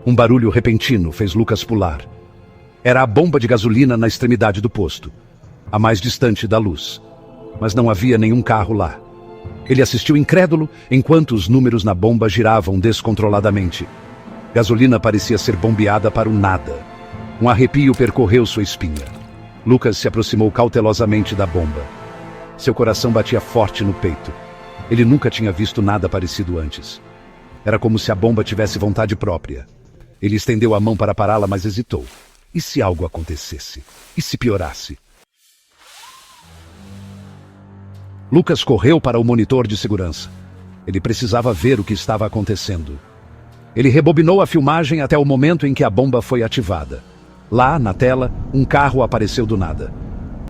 Um barulho repentino fez Lucas pular. Era a bomba de gasolina na extremidade do posto, a mais distante da luz. Mas não havia nenhum carro lá. Ele assistiu incrédulo enquanto os números na bomba giravam descontroladamente. Gasolina parecia ser bombeada para o nada. Um arrepio percorreu sua espinha. Lucas se aproximou cautelosamente da bomba. Seu coração batia forte no peito. Ele nunca tinha visto nada parecido antes. Era como se a bomba tivesse vontade própria. Ele estendeu a mão para pará-la, mas hesitou. E se algo acontecesse? E se piorasse? Lucas correu para o monitor de segurança. Ele precisava ver o que estava acontecendo. Ele rebobinou a filmagem até o momento em que a bomba foi ativada. Lá, na tela, um carro apareceu do nada.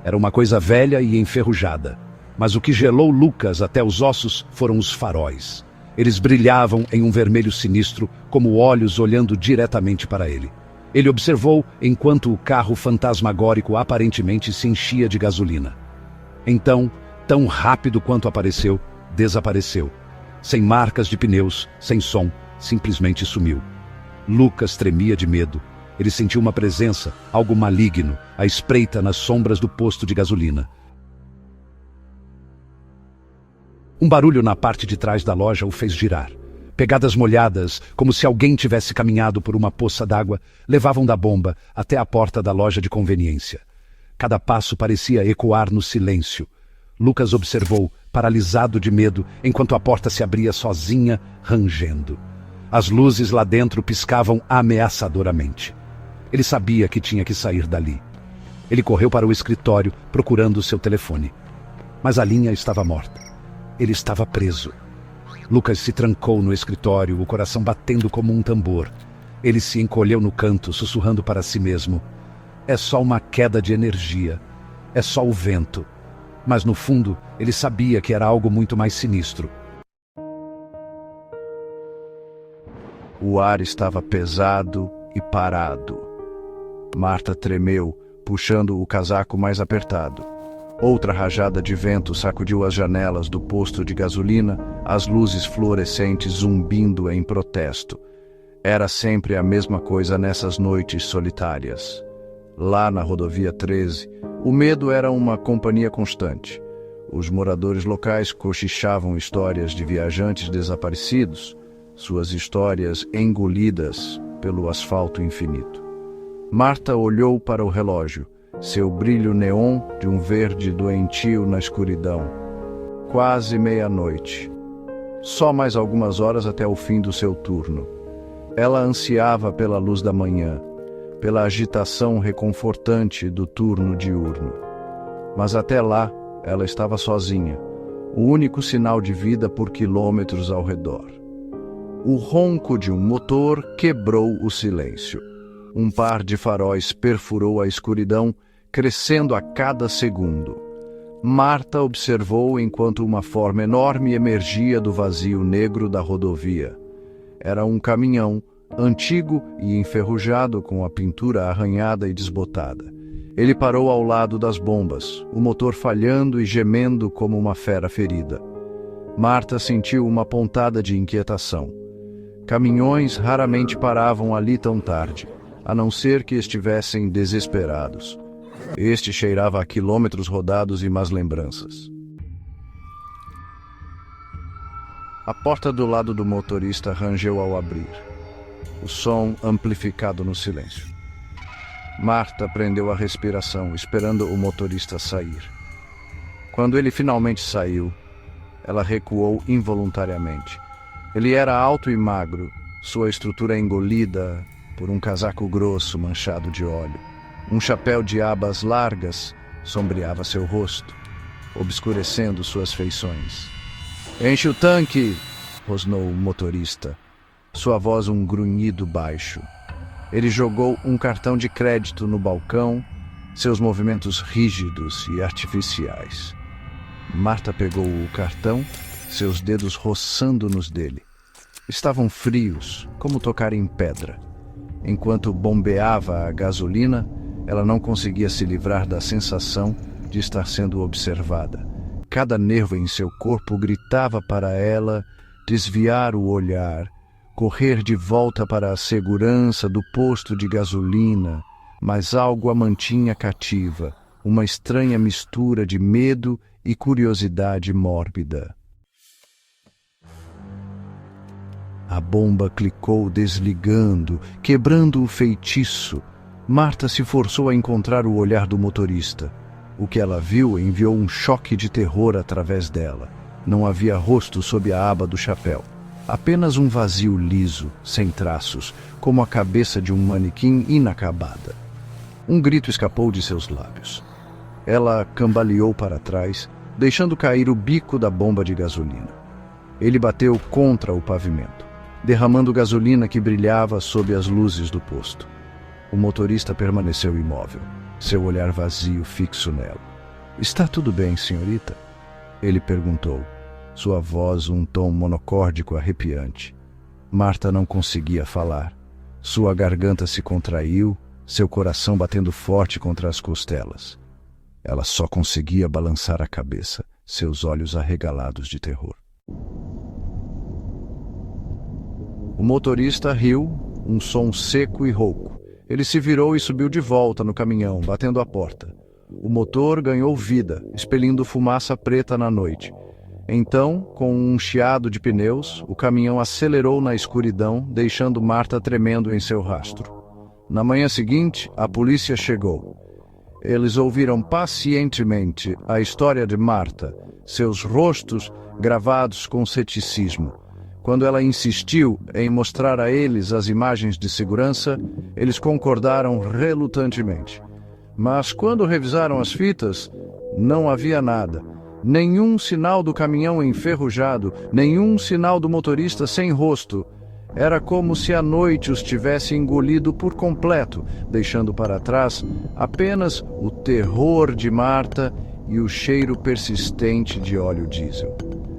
Era uma coisa velha e enferrujada. Mas o que gelou Lucas até os ossos foram os faróis. Eles brilhavam em um vermelho sinistro, como olhos olhando diretamente para ele. Ele observou enquanto o carro fantasmagórico aparentemente se enchia de gasolina. Então, tão rápido quanto apareceu, desapareceu. Sem marcas de pneus, sem som, simplesmente sumiu. Lucas tremia de medo. Ele sentiu uma presença, algo maligno, à espreita nas sombras do posto de gasolina. Um barulho na parte de trás da loja o fez girar. Pegadas molhadas, como se alguém tivesse caminhado por uma poça d'água, levavam da bomba até a porta da loja de conveniência. Cada passo parecia ecoar no silêncio. Lucas observou, paralisado de medo, enquanto a porta se abria sozinha, rangendo. As luzes lá dentro piscavam ameaçadoramente. Ele sabia que tinha que sair dali. Ele correu para o escritório, procurando seu telefone. Mas a linha estava morta. Ele estava preso. Lucas se trancou no escritório, o coração batendo como um tambor. Ele se encolheu no canto, sussurrando para si mesmo. É só uma queda de energia. É só o vento. Mas no fundo, ele sabia que era algo muito mais sinistro. O ar estava pesado e parado. Marta tremeu, puxando o casaco mais apertado. Outra rajada de vento sacudiu as janelas do posto de gasolina, as luzes fluorescentes zumbindo em protesto. Era sempre a mesma coisa nessas noites solitárias. Lá na rodovia 13, o medo era uma companhia constante. Os moradores locais cochichavam histórias de viajantes desaparecidos, suas histórias engolidas pelo asfalto infinito. Marta olhou para o relógio, seu brilho neon de um verde doentio na escuridão. Quase meia-noite. Só mais algumas horas até o fim do seu turno. Ela ansiava pela luz da manhã, pela agitação reconfortante do turno diurno. Mas até lá, ela estava sozinha, o único sinal de vida por quilômetros ao redor. O ronco de um motor quebrou o silêncio. Um par de faróis perfurou a escuridão, crescendo a cada segundo. Marta observou enquanto uma forma enorme emergia do vazio negro da rodovia. Era um caminhão, antigo e enferrujado com a pintura arranhada e desbotada. Ele parou ao lado das bombas, o motor falhando e gemendo como uma fera ferida. Marta sentiu uma pontada de inquietação. Caminhões raramente paravam ali tão tarde, a não ser que estivessem desesperados. Este cheirava a quilômetros rodados e más lembranças. A porta do lado do motorista rangeu ao abrir, o som amplificado no silêncio. Marta prendeu a respiração, esperando o motorista sair. Quando ele finalmente saiu, ela recuou involuntariamente. Ele era alto e magro, sua estrutura engolida por um casaco grosso manchado de óleo. Um chapéu de abas largas sombreava seu rosto, obscurecendo suas feições. "Enche o tanque!" rosnou o motorista, sua voz um grunhido baixo. Ele jogou um cartão de crédito no balcão, seus movimentos rígidos e artificiais. Marta pegou o cartão, seus dedos roçando nos dele. Estavam frios, como tocar em pedra. Enquanto bombeava a gasolina, ela não conseguia se livrar da sensação de estar sendo observada. Cada nervo em seu corpo gritava para ela desviar o olhar, correr de volta para a segurança do posto de gasolina, mas algo a mantinha cativa, uma estranha mistura de medo e curiosidade mórbida. A bomba clicou desligando, quebrando o feitiço. Marta se forçou a encontrar o olhar do motorista. O que ela viu enviou um choque de terror através dela. Não havia rosto sob a aba do chapéu. Apenas um vazio liso, sem traços, como a cabeça de um manequim inacabada. Um grito escapou de seus lábios. Ela cambaleou para trás, deixando cair o bico da bomba de gasolina. Ele bateu contra o pavimento, derramando gasolina que brilhava sob as luzes do posto. O motorista permaneceu imóvel, seu olhar vazio fixo nela. "Está tudo bem, senhorita?" Ele perguntou, sua voz um tom monocórdico arrepiante. Marta não conseguia falar. Sua garganta se contraiu, seu coração batendo forte contra as costelas. Ela só conseguia balançar a cabeça, seus olhos arregalados de terror. O motorista riu, um som seco e rouco. Ele se virou e subiu de volta no caminhão, batendo a porta. O motor ganhou vida, expelindo fumaça preta na noite. Então, com um chiado de pneus, o caminhão acelerou na escuridão, deixando Marta tremendo em seu rastro. Na manhã seguinte, a polícia chegou. Eles ouviram pacientemente a história de Marta, seus rostos gravados com ceticismo. Quando ela insistiu em mostrar a eles as imagens de segurança, eles concordaram relutantemente. Mas quando revisaram as fitas, não havia nada. Nenhum sinal do caminhão enferrujado, nenhum sinal do motorista sem rosto. Era como se a noite os tivesse engolido por completo, deixando para trás apenas o terror de Marta e o cheiro persistente de óleo diesel.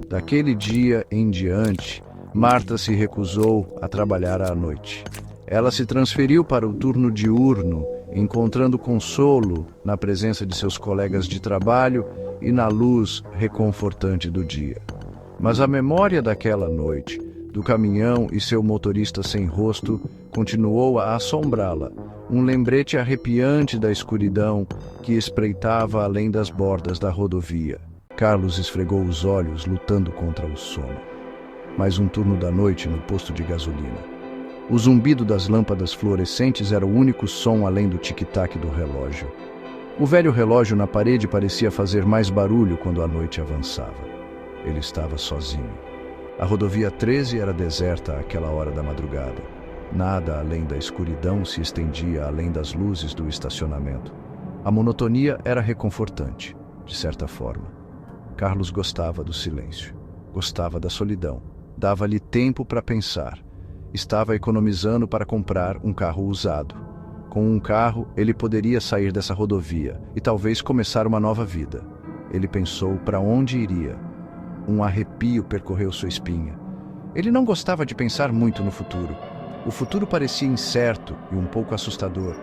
Daquele dia em diante, Marta se recusou a trabalhar à noite. Ela se transferiu para o turno diurno, encontrando consolo na presença de seus colegas de trabalho e na luz reconfortante do dia. Mas a memória daquela noite, do caminhão e seu motorista sem rosto, continuou a assombrá-la, um lembrete arrepiante da escuridão que espreitava além das bordas da rodovia. Carlos esfregou os olhos, lutando contra o sono. Mais um turno da noite no posto de gasolina. O zumbido das lâmpadas fluorescentes era o único som além do tic-tac do relógio. O velho relógio na parede parecia fazer mais barulho quando a noite avançava. Ele estava sozinho. A rodovia 13 era deserta àquela hora da madrugada. Nada além da escuridão se estendia além das luzes do estacionamento. A monotonia era reconfortante, de certa forma. Carlos gostava do silêncio, gostava da solidão. Dava-lhe tempo para pensar. Estava economizando para comprar um carro usado. Com um carro, ele poderia sair dessa rodovia e talvez começar uma nova vida. Ele pensou para onde iria. Um arrepio percorreu sua espinha. Ele não gostava de pensar muito no futuro. O futuro parecia incerto e um pouco assustador.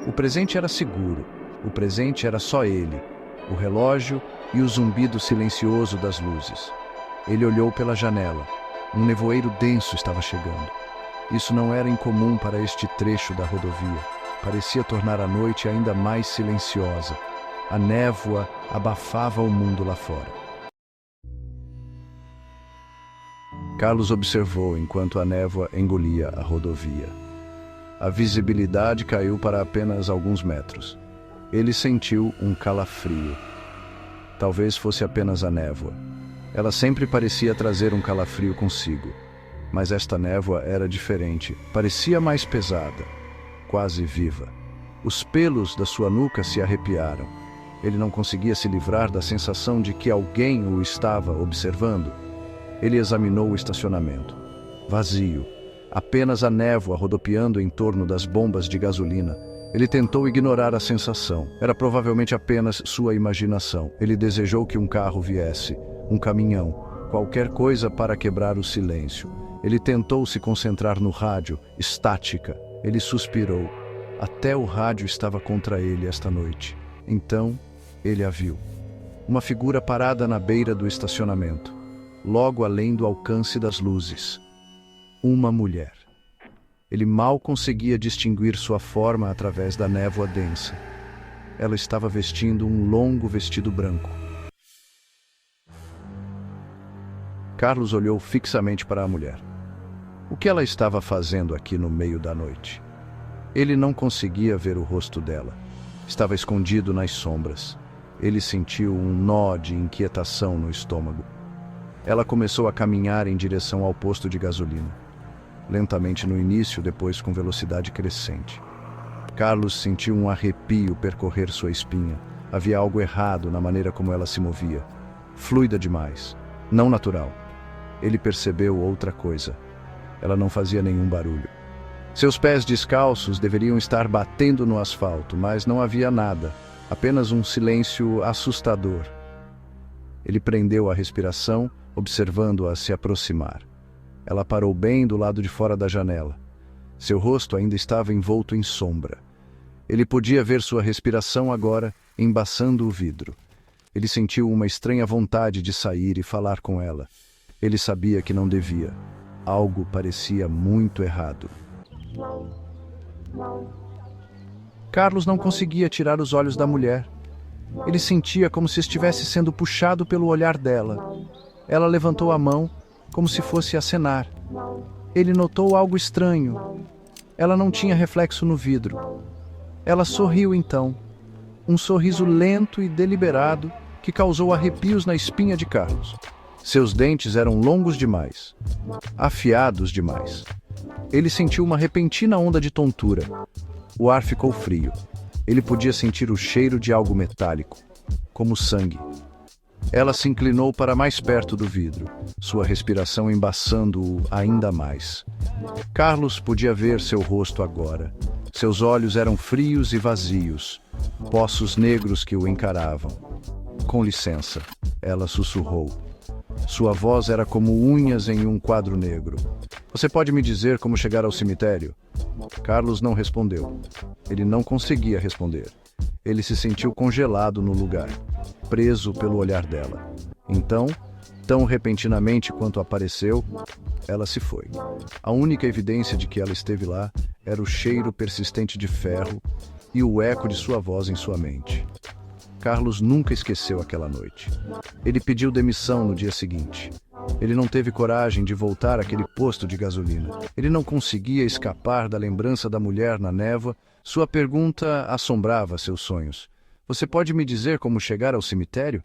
O presente era seguro. O presente era só ele, o relógio e o zumbido silencioso das luzes. Ele olhou pela janela. Um nevoeiro denso estava chegando. Isso não era incomum para este trecho da rodovia. Parecia tornar a noite ainda mais silenciosa. A névoa abafava o mundo lá fora. Carlos observou enquanto a névoa engolia a rodovia. A visibilidade caiu para apenas alguns metros. Ele sentiu um calafrio. Talvez fosse apenas a névoa. Ela sempre parecia trazer um calafrio consigo. Mas esta névoa era diferente, parecia mais pesada, quase viva. Os pelos da sua nuca se arrepiaram. Ele não conseguia se livrar da sensação de que alguém o estava observando. Ele examinou o estacionamento. Vazio. Apenas a névoa rodopiando em torno das bombas de gasolina. Ele tentou ignorar a sensação. Era provavelmente apenas sua imaginação. Ele desejou que um carro viesse, um caminhão, qualquer coisa para quebrar o silêncio. Ele tentou se concentrar no rádio, estática. Ele suspirou. Até o rádio estava contra ele esta noite. Então, ele a viu. Uma figura parada na beira do estacionamento, logo além do alcance das luzes. Uma mulher. Ele mal conseguia distinguir sua forma através da névoa densa. Ela estava vestindo um longo vestido branco. Carlos olhou fixamente para a mulher. O que ela estava fazendo aqui no meio da noite? Ele não conseguia ver o rosto dela. Estava escondido nas sombras. Ele sentiu um nó de inquietação no estômago. Ela começou a caminhar em direção ao posto de gasolina. Lentamente no início, depois com velocidade crescente. Carlos sentiu um arrepio percorrer sua espinha. Havia algo errado na maneira como ela se movia. Fluida demais. Não natural. Ele percebeu outra coisa. Ela não fazia nenhum barulho. Seus pés descalços deveriam estar batendo no asfalto, mas não havia nada. Apenas um silêncio assustador. Ele prendeu a respiração, observando-a se aproximar. Ela parou bem do lado de fora da janela. Seu rosto ainda estava envolto em sombra. Ele podia ver sua respiração agora, embaçando o vidro. Ele sentiu uma estranha vontade de sair e falar com ela. Ele sabia que não devia. Algo parecia muito errado. Carlos não conseguia tirar os olhos da mulher. Ele sentia como se estivesse sendo puxado pelo olhar dela. Ela levantou a mão, como se fosse acenar. Ele notou algo estranho. Ela não tinha reflexo no vidro. Ela sorriu então. Um sorriso lento e deliberado que causou arrepios na espinha de Carlos. Seus dentes eram longos demais, afiados demais. Ele sentiu uma repentina onda de tontura. O ar ficou frio. Ele podia sentir o cheiro de algo metálico, como sangue. Ela se inclinou para mais perto do vidro, sua respiração embaçando-o ainda mais. Carlos podia ver seu rosto agora. Seus olhos eram frios e vazios, poços negros que o encaravam. Com licença, ela sussurrou. Sua voz era como unhas em um quadro negro. Você pode me dizer como chegar ao cemitério? Carlos não respondeu. Ele não conseguia responder. Ele se sentiu congelado no lugar, preso pelo olhar dela. Então, tão repentinamente quanto apareceu, ela se foi. A única evidência de que ela esteve lá era o cheiro persistente de ferro e o eco de sua voz em sua mente. Carlos nunca esqueceu aquela noite. Ele pediu demissão no dia seguinte. Ele não teve coragem de voltar àquele posto de gasolina. Ele não conseguia escapar da lembrança da mulher na névoa. Sua pergunta assombrava seus sonhos. Você pode me dizer como chegar ao cemitério?